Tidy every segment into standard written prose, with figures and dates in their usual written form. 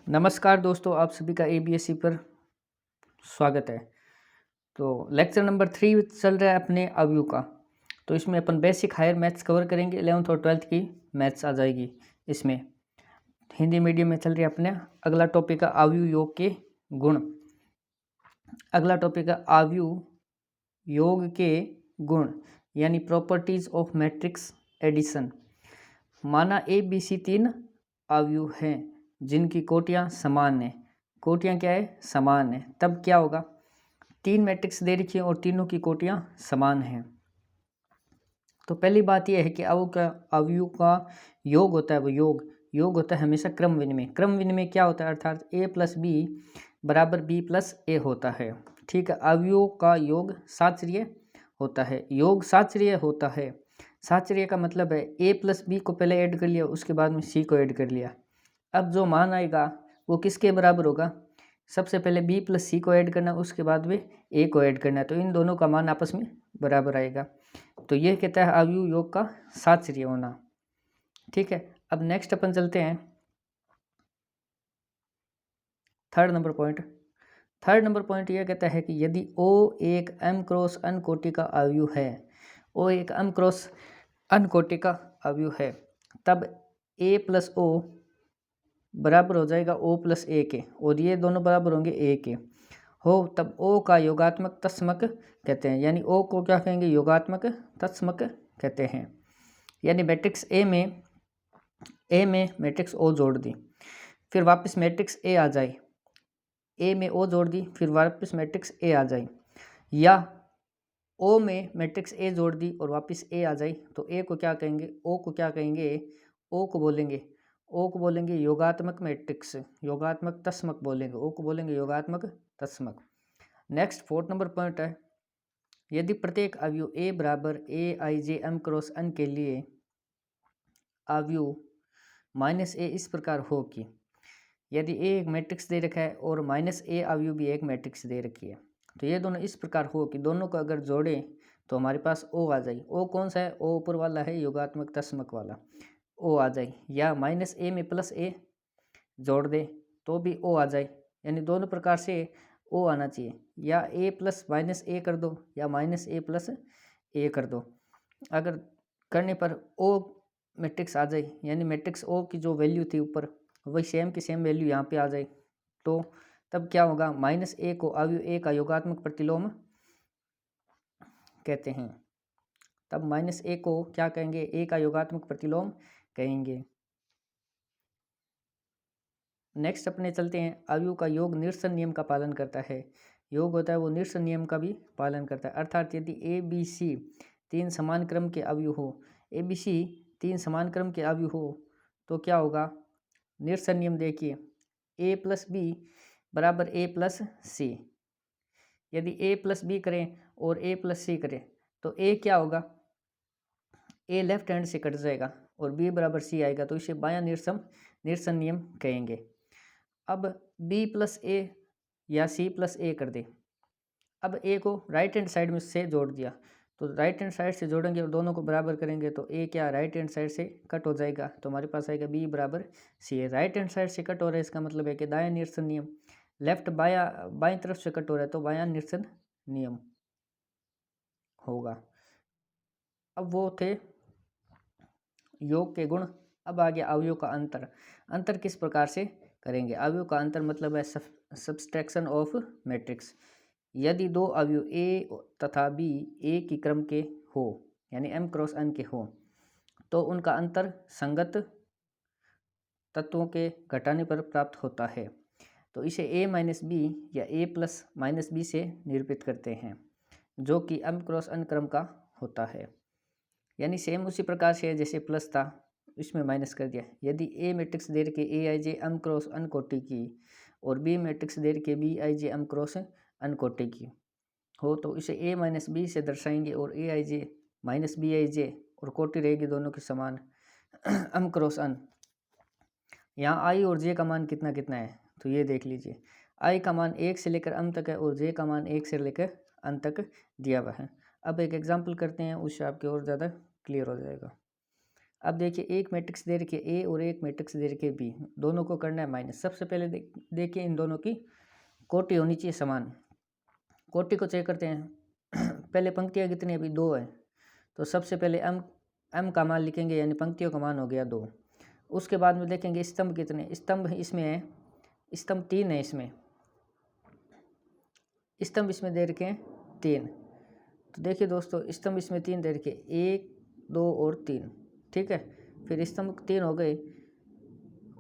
नमस्कार दोस्तों, आप सभी का एबीएससी पर स्वागत है। तो लेक्चर नंबर 3 चल रहा है अपने अवयव का। तो इसमें अपन बेसिक हायर मैथ्स कवर करेंगे। 11th और 12th की मैथ्स आ जाएगी इसमें। हिंदी मीडियम में चल रही है अपने अगला टॉपिक है अवयव योग के गुण। अगला टॉपिक है अवयव योग के गुण यानी प्रॉपर्टीज ऑफ मैट्रिक्स एडिशन। माना ए बी सी 3 अवयव हैं जिनकी कोटियां समान हैं। कोटियां क्या है? समान है। तब क्या होगा? 3 मैट्रिक्स दे रखी है और तीनों की कोटियां समान हैं। तो पहली बात यह है कि अवयव का योग होता है, वो योग होता है हमेशा क्रम विनिमय। क्रम विनिमय क्या होता है? अर्थात a प्लस बी बराबर b प्लस ए होता है। ठीक है। अवयव का योग साचर्य होता है। योग साचर्य होता है। साचर्य का मतलब है a प्लस बी को पहले ऐड कर लिया, उसके बाद में c को ऐड कर लिया। अब जो मान आएगा वो किसके बराबर होगा? सबसे पहले b प्लस सी को ऐड करना, उसके बाद में a को ऐड करना है। तो इन दोनों का मान आपस में बराबर आएगा। तो यह कहता है अवयव योग का साचर्य होना। ठीक है। अब नेक्स्ट अपन चलते हैं third number point. Third number point यह कहता है कि यदि O एक m क्रॉस n कोटि का अवयव है, O एक m क्रॉस n कोटि का अवयव है, तब a प्लस ओ बराबर हो जाएगा O प्लस ए के, और ये दोनों बराबर होंगे a के हो, तब O का योगात्मक तत्समक कहते हैं। यानी O को क्या कहेंगे? योगात्मक तत्समक कहते हैं। यानी मैट्रिक्स ए में मैट्रिक्स O जोड़ दी, फिर वापस मैट्रिक्स ए आ जाए, ए में O जोड़ दी, फिर वापस मैट्रिक्स ए आ जाए, या O में मैट्रिक्स ए जोड़ दी और वापस ए आ जाए, तो ए को क्या कहेंगे? O को क्या कहेंगे? O को बोलेंगे योगात्मक मैट्रिक्स, योगात्मक तत्समक बोलेंगे। O को बोलेंगे योगात्मक तत्समक। नेक्स्ट फोर्थ नंबर पॉइंट है, यदि प्रत्येक अवयव a बराबर ए I J M cross n के लिए अवयव माइनस ए इस प्रकार हो कि यदि a एक मैट्रिक्स दे रखा है और माइनस ए अवयव भी एक मैट्रिक्स दे रखी है, तो ये दोनों इस प्रकार हो कि दोनों को अगर जोड़ें तो हमारे पास O आ जाए। O कौन सा है? O ऊपर वाला है, योगात्मक तत्समक वाला O आ जाए, या माइनस ए में प्लस ए जोड़ दे तो भी O आ जाए। यानी दोनों प्रकार से O आना चाहिए, या a प्लस माइनस ए कर दो या माइनस ए प्लस ए कर दो। अगर करने पर O मैट्रिक्स आ जाए, यानी मैट्रिक्स O की जो वैल्यू थी ऊपर वही सेम की सेम वैल्यू यहाँ पे आ जाए, तो तब क्या होगा? माइनस ए को अवयव ए का योगात्मक प्रतिलोम कहते हैं। तब माइनस ए को क्या कहेंगे? ए का योगात्मक प्रतिलोम कहेंगे। नेक्स्ट अपने चलते हैं, अवयव का योग निरसन नियम का पालन करता है। योग होता है वो निरसन नियम का भी पालन करता है। अर्थात यदि ए बी सी 3 समान क्रम के अवयव हो, ए बी सी 3 समान क्रम के अवयव हो, तो क्या होगा? निरसन नियम देखिए, ए प्लस बी बराबर ए प्लस सी। यदि ए प्लस बी करें और ए प्लस सी करें तो ए क्या होगा? ए लेफ्ट हैंड से कट जाएगा और बी बराबर सी आएगा, तो इसे बायां निरसन नियम कहेंगे। अब बी प्लस ए या सी प्लस ए कर दे। अब ए को राइट हैंड साइड में से जोड़ दिया, तो राइट हैंड साइड से जोड़ेंगे और दोनों को बराबर करेंगे तो ए क्या राइट हैंड साइड से कट हो जाएगा, तो हमारे पास आएगा बी बराबर सी है। राइट हैंड साइड से कट हो रहा है, इसका मतलब है कि दायां निरसन नियम। लेफ्ट बाईं तरफ से कट हो रहा है तो बायां निरसन नियम होगा। अब वो थे योग के गुण। अब आ गया अवयव का अंतर। अंतर किस प्रकार से करेंगे? अवयव का अंतर मतलब है सब्सट्रैक्शन ऑफ मैट्रिक्स। यदि दो अवयव ए तथा बी एक ही क्रम के हो, यानी m क्रॉस n के हो, तो उनका अंतर संगत तत्वों के घटाने पर प्राप्त होता है। तो इसे a माइनस बी या a प्लस माइनस बी से निरूपित करते हैं, जो कि m क्रॉस n क्रम का होता है। यानी सेम उसी प्रकार से है जैसे प्लस था, इसमें माइनस कर दिया। यदि ए मैट्रिक्स दे रखे ए I J M cross n कोटि की और बी मैट्रिक्स दे रखे बी आई जे एम क्रॉस अन कोटि की हो, तो इसे ए माइनस बी से दर्शाएंगे और ए I J minus B I जे और कोटि रहेगी दोनों के समान एम क्रॉस अन। यहाँ आई और जे का मान कितना कितना है तो ये देख लीजिए। आई का मान 1 से लेकर m तक है और जे का मान 1 से लेकर n तक दिया हुआ है। अब एक एग्जाम्पल करते हैं, उससे आपके और ज़्यादा क्लियर हो जाएगा। अब देखिए एक मैट्रिक्स दे रखी है ए और एक मैट्रिक्स दे रखी है बी, दोनों को करना है माइनस। सबसे पहले देखिए इन दोनों की कोटि होनी चाहिए समान। कोटि को चेक करते हैं। पहले पंक्तियाँ कितनी अभी 2 है, तो सबसे पहले एम का मान लिखेंगे, यानी पंक्तियों का मान हो गया 2। उसके बाद में देखेंगे स्तंभ कितने, स्तंभ इसमें है, स्तंभ 3 है, इसमें स्तंभ इसमें दे रखे हैं 3। तो देखिए दोस्तों स्तंभ इसमें 3 दे रखे, 1 2 और 3, ठीक है। फिर स्तंभ 3 हो गए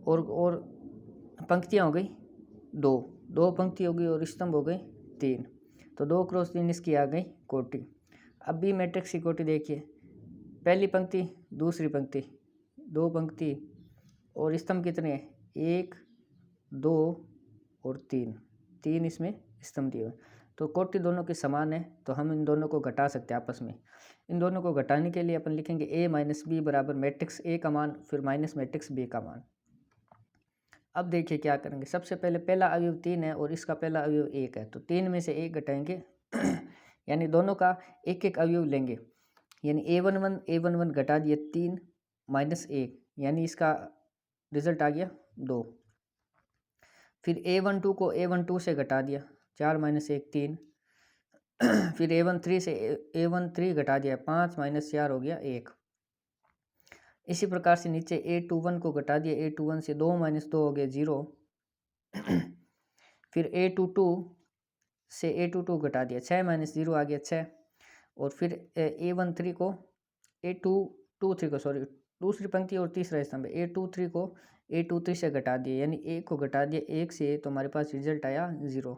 और पंक्तियाँ हो गई 2 पंक्ति हो गई और स्तंभ हो गए 3। तो 2 क्रॉस 3 इसकी आ गई कोटि। अब बी मैट्रिक्स की कोटि देखिए, पहली पंक्ति दूसरी पंक्ति 2 पंक्ति और स्तंभ कितने हैं, 1 2 और 3 इसमें स्तंभ दिए हुए। तो कोटि दोनों की समान है, तो हम इन दोनों को घटा सकते हैं आपस में। इन दोनों को घटाने के लिए अपन लिखेंगे a माइनस बी बराबर मैट्रिक्स ए का मान फिर माइनस मैट्रिक्स बी का मान। अब देखिए क्या करेंगे, सबसे पहले पहला अवयव 3 है और इसका पहला अवयव 1 है, तो 3 में से 1 घटाएंगे यानी दोनों का एक एक अवयव लेंगे, यानी a11 घटा दिए 3 माइनस 1, यानी इसका रिजल्ट आ गया 2। फिर a12 को a12 से घटा दिया, 4 माइनस 1 3। फिर a13 से a13 घटा दिया, 5 माइनस 4 हो गया 1। इसी प्रकार से नीचे a21 को घटा दिया, a21 से 2 माइनस 2 हो गया 0। फिर a22 से a22 घटा दिया, 6 माइनस 0 आ गया 6। और फिर a13 को a23 को सॉरी दूसरी पंक्ति और तीसरा स्तंभ a23 को a23 से घटा दिया, यानी 1 को घटा दिया 1 से, तो हमारे पास रिजल्ट आया 0।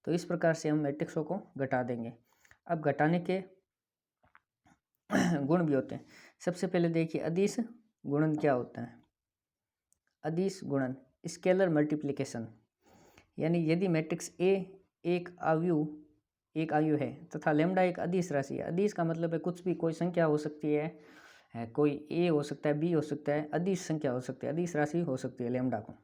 तो इस प्रकार से हम मैट्रिक्सों को घटा देंगे। अब घटाने के गुण भी होते हैं। सबसे पहले देखिए अदिश गुणन क्या होता है। अदिश गुणन स्केलर मल्टीप्लिकेशन, यानी यदि मैट्रिक्स ए एक आयु है तथा लेमडा एक अदिश राशि है। अदिश का मतलब है कुछ भी, कोई संख्या हो सकती है, कोई ए हो सकता है, बी हो सकता है, अदिश संख्या हो सकती है, अदिश राशि हो सकती है लेमडा को।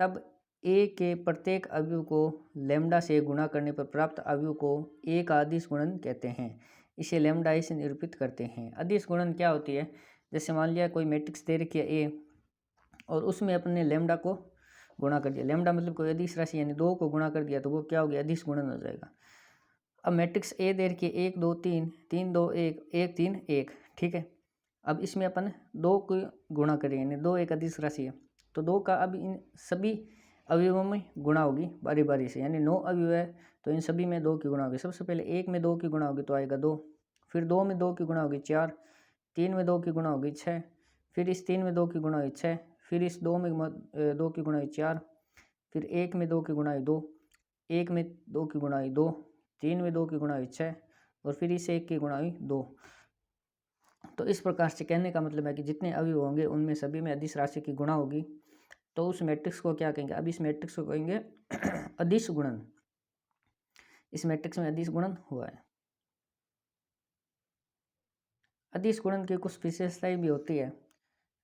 तब ए के प्रत्येक अवयव को लेमडा से गुणा करने पर प्राप्त अवयव को ए का अदिश गुणन कहते हैं। इसे लेमडा ए से निरूपित करते हैं। अदिश गुणन क्या होती है, जैसे मान लिया कोई मैट्रिक्स दे रखी है ए और उसमें अपने लेमडा को गुणा कर दिया। लेमडा मतलब कोई अदिश राशि, यानी 2 को गुणा कर दिया तो वो क्या हो गया, अदिश गुणन हो जाएगा। अब मैट्रिक्स ए दे रखी है 1 2 3 3 2 1 1 3 1, ठीक है। अब इसमें अपन 2 को गुणा करेंगे, यानी 2 एक अदिश राशि है, तो 2 का अब इन सभी अवयवों में गुणा होगी बारी बारी से, यानी 9 अवयव है तो इन सभी में 2 की गुणा होगी। सबसे पहले 1 में 2 की गुणा होगी तो आएगा 2, फिर 2 में 2 की गुणा होगी 4, 3 में 2 की गुणा होगी 6, फिर इस 3 में 2 की गुणा हुई 6, फिर इस 2 में 2 की गुणा हुई 4, फिर 1 में 2 की गुणा हुई 2, 1 में 2 की गुणा हुई 2, 3 में 2 की गुणा हुई 6 और फिर इस 1 की गुणा हुई 2। तो इस प्रकार से कहने का मतलब है कि जितने अवयव होंगे उनमें सभी में अदिश राशि की गुणा होगी, तो उस मैट्रिक्स को क्या कहेंगे, अब इस मैट्रिक्स को कहेंगे अदिश गुणन। इस मैट्रिक्स में अदिश गुणन हुआ है। अदिश गुणन की कुछ विशेषताएं भी होती है।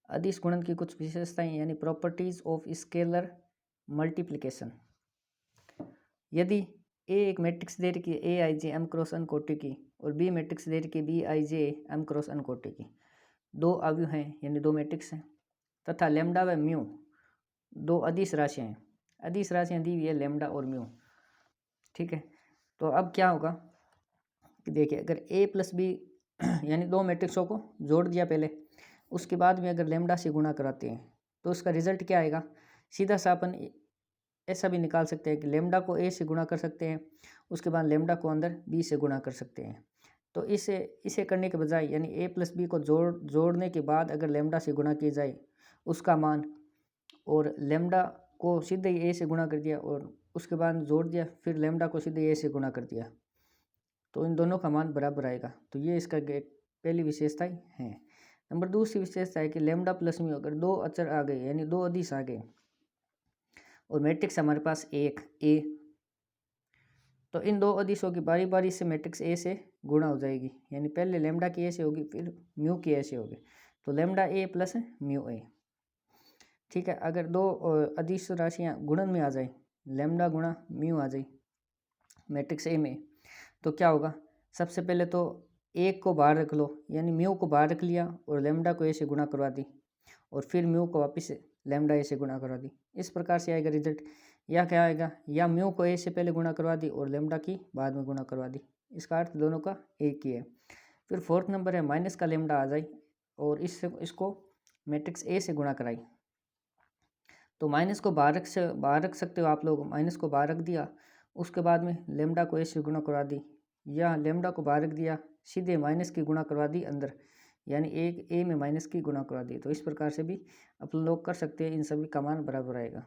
अदिश गुणन की कुछ विशेषताएं यानी प्रॉपर्टीज ऑफ स्केलर मल्टीप्लिकेशन। यदि ए एक मैट्रिक्स दे रखी है A I J M cross N कोटि की और बी मैट्रिक्स दे रखी है बी आई जे एम क्रॉस एन कोटि की, 2 अवयव हैं यानी 2 मैट्रिक्स हैं, तथा लेमडा व म्यू 2 अदिश राशियाँ हैं। अदिश राशियाँ दी हुई है लेमडा और म्यू, ठीक है। तो अब क्या होगा कि देखिए अगर ए प्लस बी यानी 2 मैट्रिक्सों को जोड़ दिया पहले, उसके बाद में अगर लेमडा से गुणा कराते हैं तो उसका रिजल्ट क्या आएगा। सीधा सा अपन ऐसा भी निकाल सकते हैं कि लेमडा को ए से गुणा कर सकते हैं, उसके बाद लेमडा को अंदर बी से गुणा कर सकते हैं। तो इसे करने के बजाय यानी ए प्लस बी को जोड़ने के बाद अगर लेमडा से गुणा किया जाए उसका मान, और लेमडा को सीधे ही ए से गुणा कर दिया और उसके बाद जोड़ दिया, फिर लेमडा को सीधे ए से गुणा कर दिया, तो इन दोनों का मान बराबर आएगा। तो ये इसका पहली विशेषता है। नंबर दूसरी विशेषता है कि लेमडा प्लस म्यू अगर 2 अचर आ गए यानी 2 अदिश आ गए और मैट्रिक्स हमारे पास एक ए, तो इन 2 अदिशों की बारी बारी से मैट्रिक्स ए से गुणा हो जाएगी, यानी पहले लेमडा की ए से होगी फिर म्यू की ए से होगी, तो lambda A plus mu A, ठीक है। अगर 2 अदिश राशियाँ गुणन में आ जाए, लेमडा गुणा म्यू आ जाए मैट्रिक्स ए में, तो क्या होगा, सबसे पहले तो एक को बाहर रख लो, यानी म्यू को बाहर रख लिया और लेमडा को ए से गुणा करवा दी, और फिर म्यू को वापस लेमडा ए से गुणा करवा दी। इस प्रकार से आएगा रिजल्ट। या क्या आएगा, या म्यू को ए से पहले गुणा करवा दी और लेमडा की बाद में गुणा करवा दी। इसका अर्थ दोनों का एक ही है। फिर फोर्थ नंबर है माइनस का लेमडा आ जाए और इसको मैट्रिक्स ए से गुणा कराई। तो माइनस को बाहर रख सकते हो आप लोग, माइनस को बाहर रख दिया, उसके बाद में लेमडा को ए से गुणा करवा दी, या लेमडा को बाहर रख दिया, सीधे माइनस की गुणा करवा दी अंदर, यानी एक ए में माइनस की गुणा करवा दी। तो इस प्रकार से भी अपन लोग कर सकते हैं, इन सभी का मान बराबर आएगा।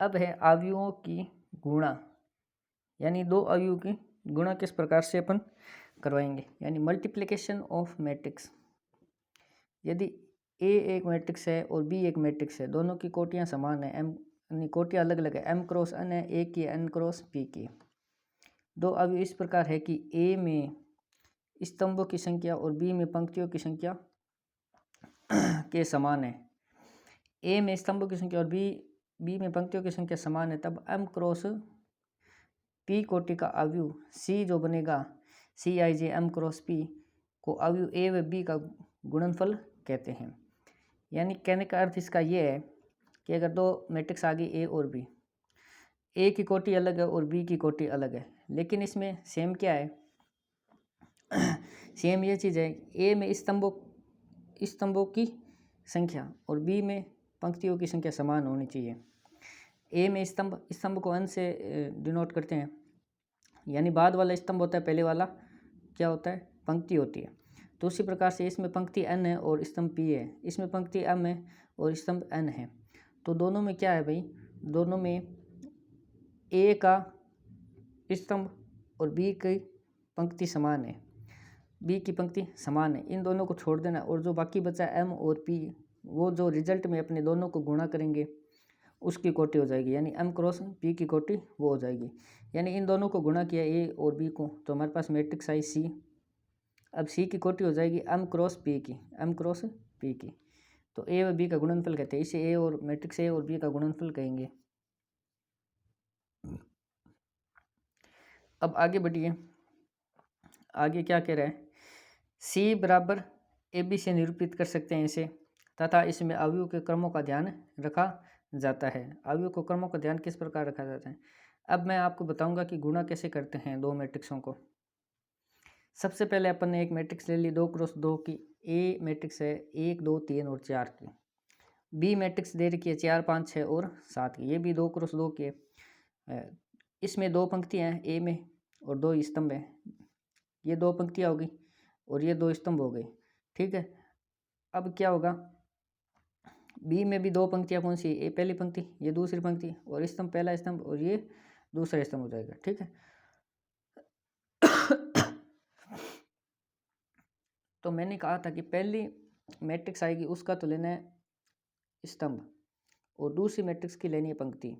अब है अवयवों की गुणा, यानी दो अवयवों की गुणा किस प्रकार से अपन करवाएंगे, यानी मल्टीप्लिकेशन ऑफ मैट्रिक्स। यदि ए एक मैट्रिक्स है और बी एक मैट्रिक्स है, दोनों की कोटियां समान है, एम यानी कोटियां अलग अलग है, एम क्रॉस एन है, ए की एन क्रॉस पी की। दो अवयव इस प्रकार है कि ए में स्तंभों की संख्या और बी में पंक्तियों की संख्या के समान है। ए में स्तंभों की संख्या और बी में पंक्तियों की संख्या समान है, तब एम क्रॉस पी कोटि का अवयव सी जो बनेगा, सी आई जे एम क्रॉस पी को अवयव ए व बी का गुणनफल कहते हैं। यानी कहने का अर्थ इसका ये है कि अगर दो मैट्रिक्स आ गई ए और बी, ए की कोटि अलग है और बी की कोटि अलग है, लेकिन इसमें सेम क्या है सेम ये चीज़ है, ए में स्तंभों की संख्या और बी में पंक्तियों की संख्या समान होनी चाहिए। ए में स्तंभ को n से डिनोट करते हैं, यानी बाद वाला स्तंभ होता है, पहले वाला क्या होता है, पंक्ति होती है। तो उसी प्रकार से इसमें पंक्ति n है और स्तंभ p है, इसमें पंक्ति m है और स्तंभ n है। तो दोनों में क्या है भाई, दोनों में a का स्तंभ और b की पंक्ति समान है, b की पंक्ति समान है, इन दोनों को छोड़ देना, और जो बाकी बचा m और p, वो जो रिजल्ट में अपने दोनों को गुणा करेंगे उसकी कोटि हो जाएगी, यानी m क्रॉस p की कोटि वो हो जाएगी। यानी इन दोनों को गुणा किया a और b को, तो हमारे पास मैट्रिक्स आई c। अब c की कोटि हो जाएगी m क्रॉस p की, m क्रॉस p की। तो a व b का गुणनफल कहते हैं, इसे a और मैट्रिक्स a और b का गुणनफल कहेंगे। अब आगे बढ़िए, आगे क्या कह रहा है, c बराबर ए बी से निरूपित कर सकते हैं इसे, तथा इसमें अवयव के क्रमों का ध्यान रखा जाता है। अवयव को क्रमों का ध्यान किस प्रकार रखा जाता है, अब मैं आपको बताऊंगा कि गुणा कैसे करते हैं दो मैट्रिक्सों को। सबसे पहले अपन ने एक मैट्रिक्स ले ली 2 क्रॉस 2 की, ए मैट्रिक्स है 1 2 3 और 4 की, बी मैट्रिक्स दे रखी है 4 5 6 और 7 की, ये भी 2 क्रॉस 2 की है। इसमें दो पंक्तियाँ हैं ए में और दो स्तंभ हैं, ये दो पंक्तियाँ होगी और ये दो स्तंभ हो गए, ठीक है। अब क्या होगा, बी में भी दो पंक्तियाँ कौन सी, ए पहली पंक्ति, ये दूसरी पंक्ति, और स्तंभ पहला स्तंभ और ये दूसरा स्तंभ हो जाएगा, ठीक है। तो मैंने कहा था कि पहली मैट्रिक्स आएगी उसका तो लेना है स्तंभ और दूसरी मैट्रिक्स की लेनी है पंक्ति,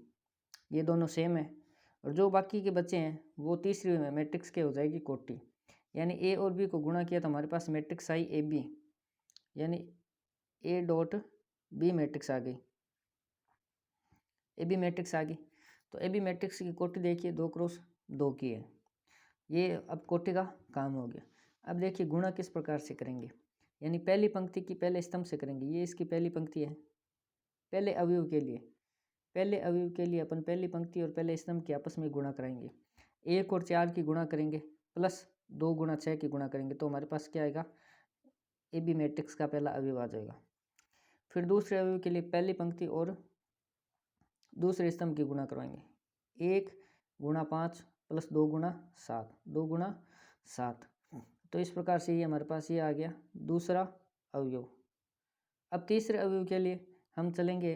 ये दोनों सेम है, और जो बाकी के बच्चे हैं वो तीसरी मैट्रिक्स के हो जाएगी कोटि। यानी ए और बी को गुणा किया तो हमारे पास मैट्रिक्स आई ए बी, यानी ए डॉट बी मैट्रिक्स आ गई, ए बी मैट्रिक्स आ गई। तो ए बी मैट्रिक्स की कोटि देखिए 2 क्रॉस 2 की है, ये अब कोटि का काम हो गया। अब देखिए गुणा किस प्रकार से करेंगे, यानी पहली पंक्ति की पहले स्तंभ से करेंगे, ये इसकी पहली पंक्ति है, पहले अवयव के लिए अपन पहली पंक्ति और पहले स्तंभ के आपस में गुणा कराएंगे। 1 और 4 की गुणा करेंगे प्लस 2 गुणा 6 की गुणा करेंगे, तो हमारे पास क्या आएगा, ए बी मैट्रिक्स का पहला अवयव आ जाएगा। फिर दूसरे अवयव के लिए पहली पंक्ति और दूसरे स्तंभ की गुणा करवाएंगे, 1 गुणा 5 प्लस 2 गुणा 7, 2 गुणा 7। तो इस प्रकार से ये हमारे पास ये आ गया दूसरा अवयव। अब तीसरे अवयव के लिए हम चलेंगे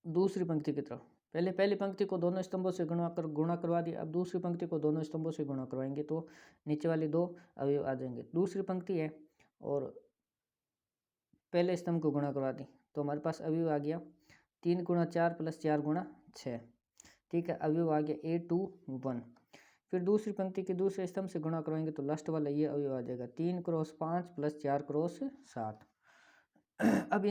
दूसरी पंक्ति की तरफ, पहले पहली पंक्ति को दोनों स्तंभों से गुणा करवा दिया, अब दूसरी पंक्ति को दोनों स्तंभों से गुणा करवाएंगे तो नीचे वाले दो अवयव आ जाएंगे। दूसरी पंक्ति है और पहले स्तंभ को गुणा करवा दी तो हमारे पास अवयव आ गया 3 गुणा 4 प्लस 4 गुणा 6, ठीक है, अवयव आ गया ए 2 1। फिर दूसरी पंक्ति के दूसरे स्तंभ से गुणा करवाएंगे तो लास्ट वाला ये अवयव आ जाएगा 3 क्रॉस 5 प्लस 4 क्रॉस 7। अब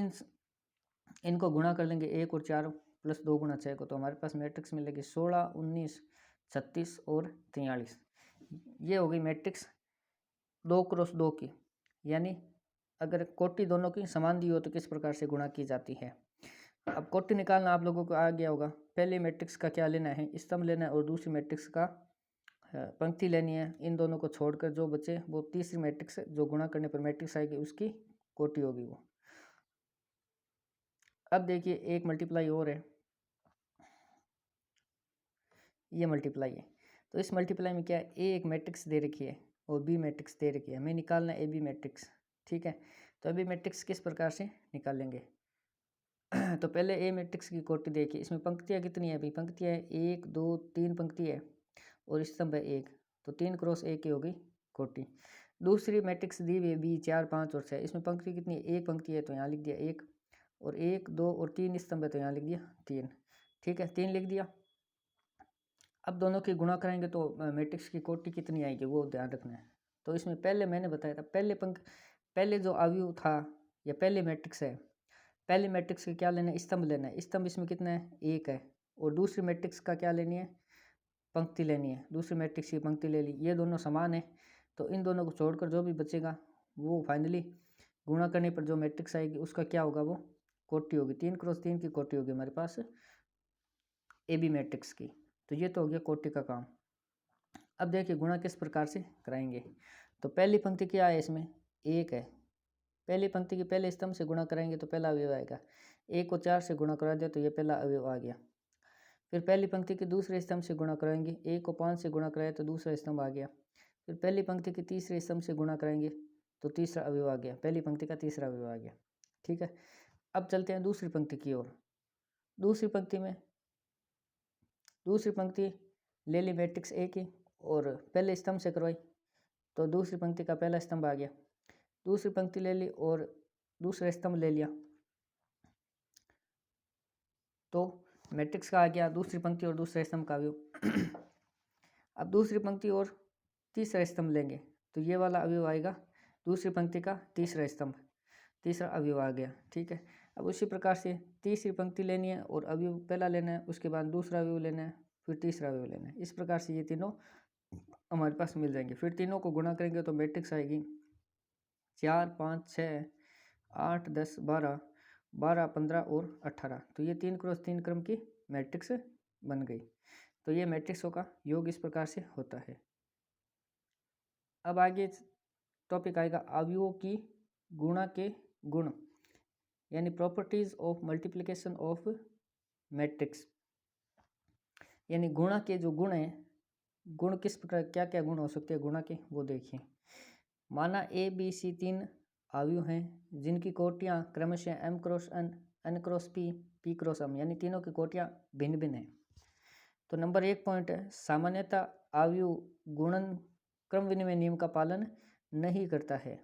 इनको गुणा कर लेंगे 1 और 4 प्लस 2 गुणा 6 को, तो हमारे पास मैट्रिक्स मिलेगी 16, 19, 36 और 43। ये हो गई मैट्रिक्स 2x2 की। यानी अगर कोटि दोनों की समान दी हो तो किस प्रकार से गुणा की जाती है। अब कोटि निकालना आप लोगों को आ गया होगा। पहले मैट्रिक्स का क्या लेना है, स्तंभ लेना है, और दूसरी मैट्रिक्स का पंक्ति लेनी है। इन दोनों को छोड़कर जो बचे वो तीसरी मैट्रिक्स जो गुणा करने पर मैट्रिक्स आएगी उसकी कोटि होगी वो। अब देखिए एक मल्टीप्लाई और है, ये मल्टीप्लाई है। तो इस मल्टीप्लाई में क्या है, ए एक मैट्रिक्स दे रखी है और बी मैट्रिक्स दे रखी है, हमें निकालना है ए बी मैट्रिक्स। ठीक है, तो अभी मैट्रिक्स किस प्रकार से निकालेंगे। तो पहले ए मैट्रिक्स की कोटि देखिए, इसमें पंक्तियाँ कितनी है भाई, पंक्तियाँ 1 2 3 पंक्ति है और स्तंभ है 1, तो 3x1 की होगी कोटि। दूसरी मैट्रिक्स दी हुई बी 4 5 और 6, इसमें पंक्ति कितनी है, एक पंक्ति है तो यहाँ लिख दिया 1, और 1 2 और 3 स्तंभ है तो यहाँ लिख दिया 3। ठीक है, 3 लिख दिया। अब दोनों की गुणा कराएंगे तो मैट्रिक्स की कोटि कितनी आएगी वो ध्यान रखना है। तो इसमें पहले मैंने बताया था, पहले जो अवयव था या पहले मैट्रिक्स है, पहले मैट्रिक्स का क्या लेना है, स्तंभ लेना है। स्तंभ इसमें कितना है, 1 है। और दूसरी मैट्रिक्स का क्या लेनी है, पंक्ति लेनी है। दूसरी मैट्रिक्स की पंक्ति ले ली, ये दोनों समान है तो इन दोनों को छोड़कर जो भी बचेगा वो फाइनली गुणा करने पर जो मैट्रिक्स आएगी उसका क्या होगा, वो कोटि होगी। 3x3 की कोटि होगी हमारे पास ए बी मैट्रिक्स की। तो ये तो हो गया कोटि का काम। अब देखिए गुणा किस प्रकार से कराएंगे। तो पहली पंक्ति क्या है, इसमें 1 है। पहली पंक्ति की पहले स्तंभ से गुणा कराएंगे तो पहला अवयव आएगा। 1 को 4 से गुणा करा दिया तो ये पहला अवयव आ गया। फिर पहली पंक्ति के दूसरे स्तंभ से गुणा कराएंगे, 1 को 5 से गुणा कराया तो दूसरा स्तंभ आ गया। फिर पहली पंक्ति के तीसरे स्तंभ से गुणा कराएंगे तो तीसरा अवयव आ गया, पहली पंक्ति का तीसरा अवयव आ गया। ठीक है, अब चलते हैं दूसरी पंक्ति की ओर। दूसरी पंक्ति ले ली मैट्रिक्स ए की और पहले स्तंभ से करवाई तो दूसरी पंक्ति का पहला स्तंभ आ गया। दूसरी पंक्ति ले ली और दूसरा स्तंभ ले लिया तो मैट्रिक्स का आ गया दूसरी पंक्ति और दूसरे स्तंभ का अवयव। अब दूसरी पंक्ति और तीसरा स्तंभ लेंगे तो ये वाला अवयव आएगा दूसरी पंक्ति का तीसरा स्तंभ, तीसरा अवयव आ गया। ठीक है, अब उसी प्रकार से तीसरी पंक्ति लेनी है और अवयव पहला लेना है, उसके बाद दूसरा अवयव लेना है, फिर तीसरा अवयव लेना है। इस प्रकार से ये तीनों हमारे पास मिल जाएंगे। फिर तीनों को गुणा करेंगे तो मैट्रिक्स आएगी 4 5 6 8 10 12 12 15 और 18। तो ये 3x3 क्रम की मैट्रिक्स बन गई। तो ये मैट्रिक्सों का योग इस प्रकार से होता है। अब आगे टॉपिक आएगा अवयवों की गुणा के गुण, यानी properties of multiplication of matrix. यानी गुणा के जो गुण हैं, गुण किस प्रकार, क्या क्या गुण हो सकते हैं गुणा के वो देखिए। माना ए बी सी 3 अवयव हैं जिनकी कोटियाँ क्रमशः m×n n×p p×m, यानी तीनों की कोटियाँ भिन्न भिन्न हैं। तो नंबर 1 पॉइंट है, सामान्यतः अवयव गुणन क्रम विनिमय नियम का पालन नहीं करता है।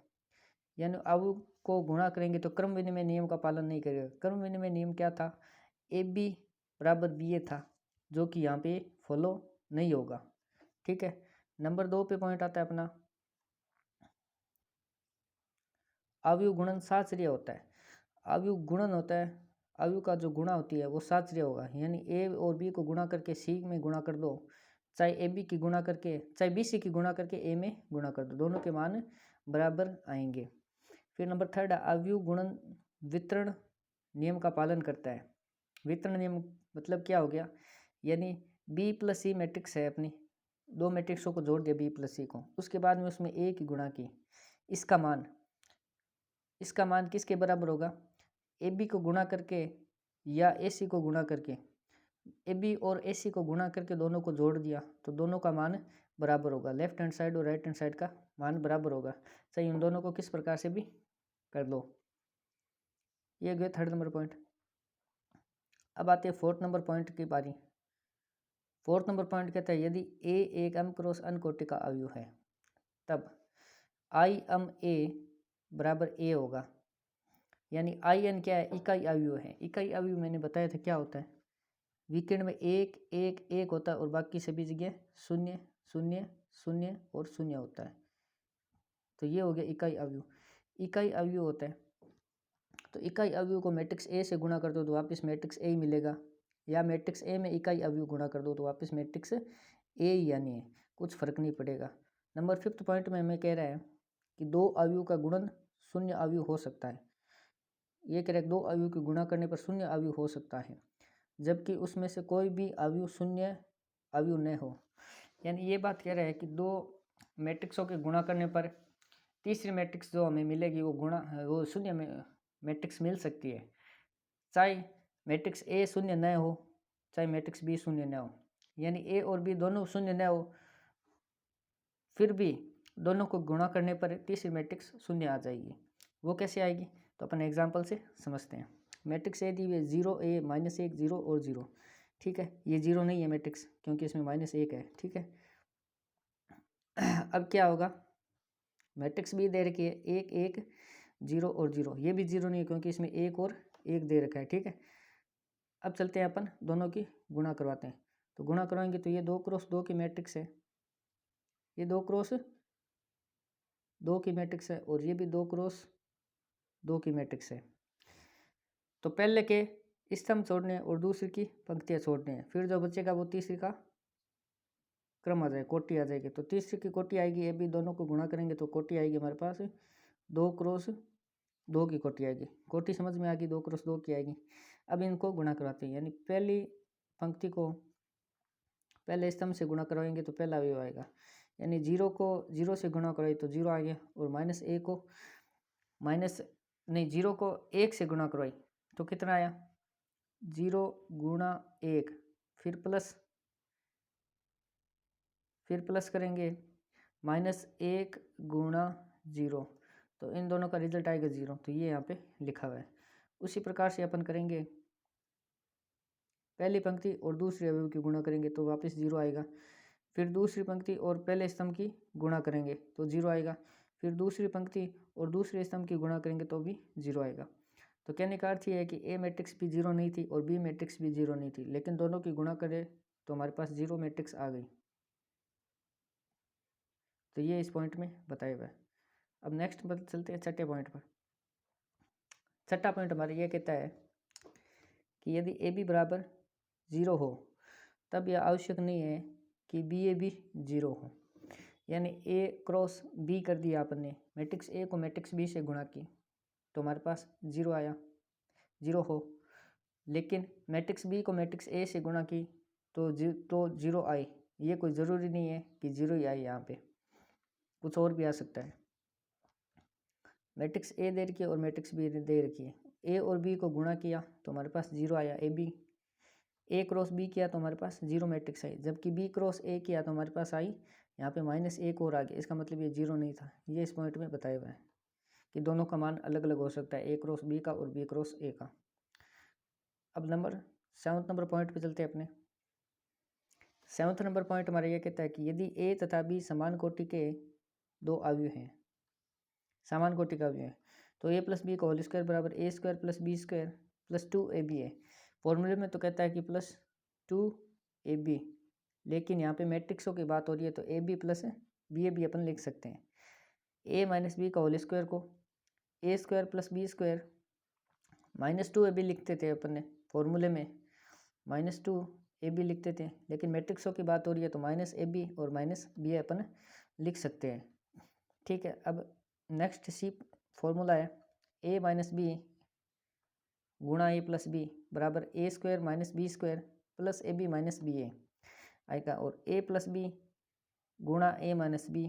यानी अवयव को गुणा करेंगे तो क्रम विनिमय नियम का पालन नहीं करेगा। क्रम विनिमय नियम क्या था, ए बी बराबर बी ए था, जो कि यहाँ पे फॉलो नहीं होगा। ठीक है, नंबर 2 पे पॉइंट आता है अपना, अवयव गुणन साचर्य होता है। अवयव गुणन होता है, अवयव का जो गुणा होती है वो साचर्य होगा। यानी ए और बी को गुणा करके सी में गुणा कर दो, चाहे ए बी की गुणा करके, चाहे बी सी की गुणा करके ए में गुणा कर दो, दोनों के मान बराबर आएंगे। फिर नंबर 3 अवयव गुणन वितरण नियम का पालन करता है। वितरण नियम मतलब क्या हो गया, यानी बी प्लस सी मैट्रिक्स है अपनी, दो मैट्रिक्सों को जोड़ दिया बी प्लस सी को, उसके बाद में उसमें ए की गुणा की, इसका मान किसके बराबर होगा, ए बी को गुणा करके या ए सी को गुणा करके। ए बी और ए सी को गुणा करके दोनों को जोड़ दिया तो दोनों का मान बराबर होगा, लेफ्ट हैंड साइड और राइट हैंड साइड का मान बराबर होगा। सही, उन दोनों को किस प्रकार से भी कर लो। ये गए 3rd नंबर पॉइंट। अब आते हैं 4th नंबर पॉइंट की बारी। 4th नंबर पॉइंट कहता है यदि ए एक m×n कोटि का अवयव है तब I_m_a बराबर a होगा। यानी IN क्या है, इकाई अवयव है। इकाई अवयव मैंने बताया था क्या होता है, वीकेंड में 1 1 1 होता है और बाकी सभी जगह 0 0 0 और 0 होता है। तो ये हो गया इकाई अवयव। इकाई अवयव होता है तो इकाई अवयव को मैट्रिक्स ए से गुणा कर दो तो वापस मैट्रिक्स ए ही मिलेगा, या मैट्रिक्स ए में इकाई अवयव गुणा कर दो तो वापस मैट्रिक्स ए ही यानी है, कुछ फर्क नहीं पड़ेगा। नंबर 5 पॉइंट में हमें कह रहा है कि दो अवयव का गुणन शून्य अवयव हो सकता है। ये कह रहा है दो अवयव के गुणा करने पर शून्य अवयव हो सकता है, जबकि उसमें से कोई भी अवयव शून्य अवयव न हो। यानी ये बात कह रहा है कि दो मैट्रिक्सों के गुणा करने पर तीसरी मैट्रिक्स जो हमें मिलेगी वो शून्य में मैट्रिक्स मिल सकती है, चाहे मैट्रिक्स ए शून्य न हो, चाहे मैट्रिक्स बी शून्य न हो। यानी ए और बी दोनों शून्य न हो, फिर भी दोनों को गुणा करने पर तीसरी मैट्रिक्स शून्य आ जाएगी। वो कैसे आएगी तो अपन एग्जाम्पल से समझते हैं। मैट्रिक्स ए दी हुई 0 A -1 0 और 0, ठीक है। ये 0 नहीं है मैट्रिक्स, क्योंकि इसमें -1 है, ठीक है। अब क्या होगा, मैट्रिक्स बी दे रखी है 1 1 0 और 0, ये भी 0 नहीं है क्योंकि इसमें 1 और 1 दे रखा है, ठीक है। अब चलते हैं अपन दोनों की गुणा करवाते हैं। तो गुणा करवाएंगे तो ये 2 क्रॉस 2 की मैट्रिक्स है, ये 2 क्रॉस 2 की मैट्रिक्स है, और ये भी 2 क्रॉस 2 की मैट्रिक्स है। तो पहले के स्तंभ छोड़ने हैं और दूसरी की पंक्तियाँ छोड़ने हैं, फिर जो बचेगा वो तीसरी का क्रम आ जाएगा, कोटि आ जाएगी। तो तीसरी की कोटि आएगी, ये भी दोनों को गुणा करेंगे तो कोटि आएगी हमारे पास 2 क्रॉस 2 की कोटि आएगी। कोटि समझ में आ गई, 2 क्रॉस 2 की आएगी। अब इनको गुणा करवाते हैं, यानी पहली पंक्ति को पहले स्तंभ से गुणा करवाएंगे तो पहला अवयव आएगा, यानी 0 को 0 से गुणा करवाई तो 0 आ गया, और -1 को 0 को 1 से गुणा करवाई तो कितना आया 0 गुणा 1, फिर प्लस करेंगे -1 गुणा 0, तो इन दोनों का रिजल्ट आएगा 0, तो ये यहाँ पे लिखा हुआ है। उसी प्रकार से अपन करेंगे, पहली पंक्ति और दूसरी अवयव की गुणा करेंगे तो वापस 0 आएगा, फिर दूसरी पंक्ति और पहले स्तंभ की गुणा करेंगे तो 0 आएगा, फिर दूसरी पंक्ति और दूसरे स्तंभ की गुणा करेंगे तो भी 0 आएगा। तो कहने का अर्थ ये है कि ए मैट्रिक्स भी 0 नहीं थी और बी मैट्रिक्स भी 0 नहीं थी, लेकिन दोनों की गुणा करें तो हमारे पास 0 मैट्रिक्स आ गई। तो ये इस पॉइंट में बताया हुआ है। अब नेक्स्ट चलते हैं छठे पॉइंट पर। छठा पॉइंट हमारा ये कहता है कि यदि ए बी बराबर 0 हो तब यह आवश्यक नहीं है कि बी ए भी 0 हो। यानी ए क्रॉस बी कर दिया आपने, मैट्रिक्स ए को मैट्रिक्स बी से गुणा की तो हमारे पास 0 आया, 0 हो, लेकिन मैट्रिक्स बी को मैट्रिक्स ए से गुणा की तो 0 आई। ये कोई ज़रूरी नहीं है कि 0 ही आए, यहाँ पे कुछ और भी आ सकता है। मैट्रिक्स ए दे रखी है और मैट्रिक्स बी दे रखी है, ए और बी को गुणा किया तो हमारे पास 0 आया, ए क्रॉस बी किया तो हमारे पास 0 मैट्रिक्स आई, जबकि बी क्रॉस ए किया तो हमारे पास आई यहाँ पे -1 और आ गया। इसका मतलब ये 0 नहीं था, ये इस पॉइंट में बताया हुआ है कि दोनों का मान अलग अलग हो सकता है, ए क्रॉस बी का और बी क्रॉस ए का। अब 7 नंबर पॉइंट पे चलते हैं अपने। 7 नंबर पॉइंट हमारा ये कहता है कि यदि ए तथा बी समान कोटि के दो अवयव हैं, समान कोटि का अवयव है, तो ए प्लस बी का होल स्क्वायर बराबर a square plus b square plus 2ab है। फॉर्मूले में तो कहता है कि +2ab, लेकिन यहाँ पे मैट्रिक्सों की बात हो रही है तो ab प्लस bab अपन लिख सकते हैं। a माइनस बी का होल स्क्वायर को a square plus b square -2ab लिखते थे अपन ने फॉर्मूले में, -2ab लिखते थे, लेकिन मैट्रिक्सों की बात हो रही है तो -ab और -ba अपन लिख सकते हैं, ठीक है। अब नेक्स्ट सी फॉर्मूला है a माइनस बी गुणा ए प्लस बी बराबर a square minus b square plus a b minus b a आएगा, और ए प्लस बी गुणा ए माइनस बी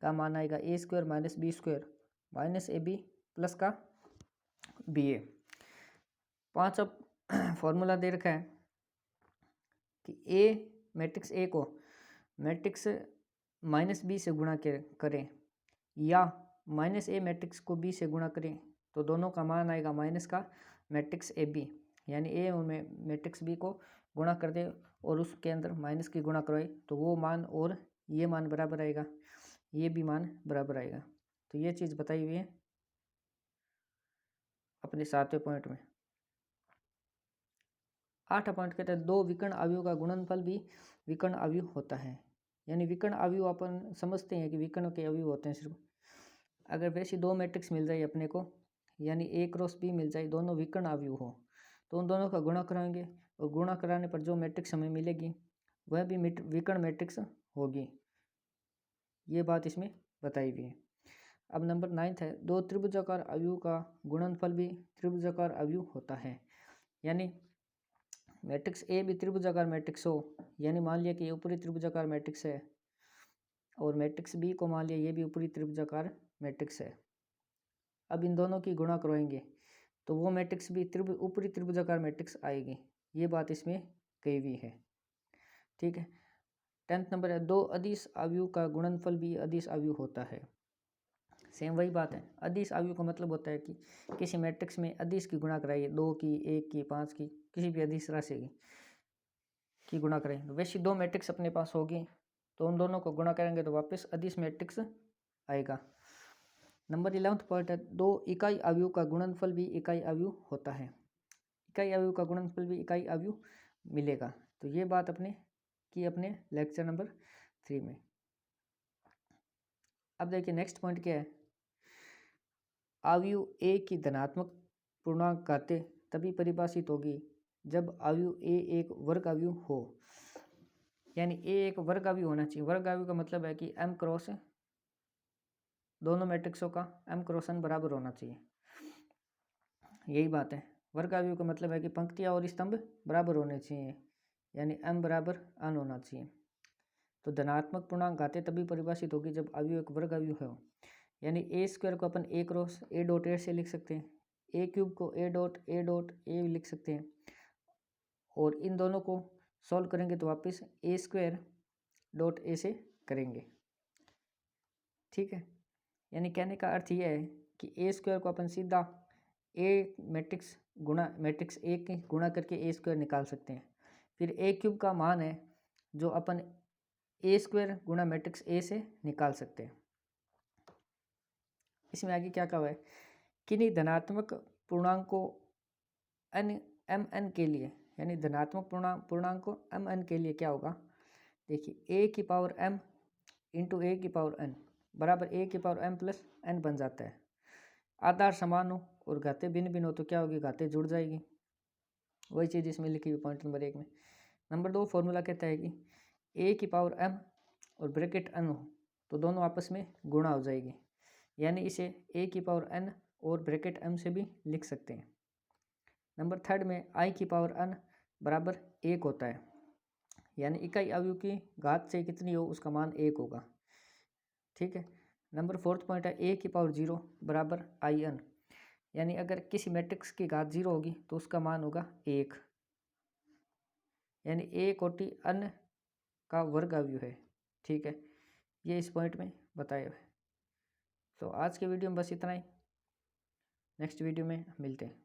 का मान आएगा a square minus b square minus a b plus का बी ए। 5 अब फॉर्मूला दे रखा है कि ए मैट्रिक्स ए को मैट्रिक्स माइनस बी से गुणा करें या माइनस ए मैट्रिक्स को बी से गुणा करें तो दोनों का मान आएगा माइनस का मैट्रिक्स ए बी, यानी ए और मैट्रिक्स बी को गुणा कर दे और उसके अंदर माइनस की गुणा करवाए तो वो मान और ये मान बराबर आएगा, ये भी मान बराबर आएगा। तो ये चीज़ बताई हुई है अपने 7वें पॉइंट में। 8वां पॉइंट कहते हैं दो विकर्ण अवयव का गुणनफल भी विकर्ण अवयव होता है। यानी विकर्ण अवयव अपन समझते हैं कि विकर्ण के अवयव होते हैं सिर्फ, अगर वैसी दो मैट्रिक्स मिल जाए अपने को, यानी ए क्रॉस बी मिल जाए, दोनों विकर्ण अवयव हो, तो उन दोनों का गुणा कराएंगे और गुणा कराने पर जो मैट्रिक्स हमें मिलेगी वह भी विकर्ण मैट्रिक्स होगी। ये बात इसमें बताई हुई है। अब नंबर 9 है, दो त्रिभुजाकार अवयव का गुणनफल भी त्रिभुजाकार अवयव होता है। यानी मैट्रिक्स ए भी त्रिभुजाकार मैट्रिक्स हो, यानी मान लिया कि ये ऊपरी त्रिभुजाकार मैट्रिक्स है और मैट्रिक्स बी को मान लिया ये भी ऊपरी त्रिभुजाकार मैट्रिक्स है। अब इन दोनों की गुणा करवाएंगे तो वो मैट्रिक्स भी ऊपरी त्रिभुजाकार मैट्रिक्स आएगी। ये बात इसमें कही हुई है। ठीक है। 10th नंबर है, दो अदिश अवयव का गुणनफल भी अदिश अवयव होता है। सेम वही बात है। अदिश अवयव का मतलब होता है कि किसी मैट्रिक्स में अदिश की गुणा कराइए, 2 की, 1 की, 5 की, किसी भी अदिश राशि की गुणा करें। तो वैसे दो मैट्रिक्स अपने पास होगी तो उन दोनों को गुणा करेंगे तो वापस अदिश मैट्रिक्स आएगा। नंबर 11th पॉइंट है, दो इकाई अवयव का गुणनफल भी इकाई अवयव होता है। इकाई अवयव का गुणनफल भी इकाई अवयव मिलेगा। तो ये बात अपने लेक्चर नंबर 3 में। अब देखिए नेक्स्ट पॉइंट क्या है, अवयव ए की धनात्मक पूर्णांक घातें तभी परिभाषित होगी जब अवयव ए एक वर्ग अवयव हो। यानी ए एक वर्ग अवयव होना चाहिए। वर्ग अवयव का मतलब है कि m क्रॉस दोनों मैट्रिक्सों का m क्रॉस n बराबर होना चाहिए। यही बात है। वर्ग अवयव का मतलब है कि पंक्तियाँ और स्तंभ बराबर होने चाहिए, यानी m बराबर n होना चाहिए। तो धनात्मक पूर्णांक घातें तभी परिभाषित होगी जब अवयव एक वर्ग अवयव हो। यानी ए स्क्वायर को अपन ए क्रॉस ए डॉट ए से लिख सकते हैं, ए क्यूब को ए डॉट ए लिख सकते हैं, और इन दोनों को सॉल्व करेंगे तो वापस ए स्क्वायर डॉट ए से करेंगे। ठीक है। यानी कहने का अर्थ यह है कि ए स्क्वायर को अपन सीधा ए मैट्रिक्स ए के गुणा करके ए स्क्वायर निकाल सकते हैं। फिर ए क्यूब का मान है जो अपन ए स्क्वायर गुणा मैट्रिक्स ए से निकाल सकते हैं। इसमें आगे क्या कहा हुआ है, किन्हीं धनात्मक पूर्णांक को एम एन के लिए, यानी धनात्मक पूर्णांक को एम एन के लिए क्या होगा, देखिए ए की पावर एम इंटू ए की पावर एन बराबर ए की पावर एम प्लस एन बन जाता है। आधार समान हो और घातें भिन्न भिन्न हो तो क्या होगी, घातें जुड़ जाएगी। वही चीज़ इसमें लिखी हुई पॉइंट नंबर 1 में। नंबर 2 फॉर्मूला कहता है कि ए की पावर एम और ब्रैकेट एन हो तो दोनों आपस में गुणा हो जाएगी, यानी इसे ए की पावर एन और ब्रैकेट एम से भी लिख सकते हैं। नंबर 3 में आई की पावर एन बराबर 1 होता है, यानी इकाई अवयव की घात से कितनी हो उसका मान 1 होगा। ठीक है। नंबर 4 पॉइंट है, ए की पावर 0 बराबर आई एन, यानी अगर किसी मैट्रिक्स की घात 0 होगी तो उसका मान होगा 1, यानी ए कोटि अन्य का वर्ग अवयव है। ठीक है, ये इस पॉइंट में बताया है। तो आज के वीडियो में बस इतना ही, नेक्स्ट वीडियो में मिलते हैं।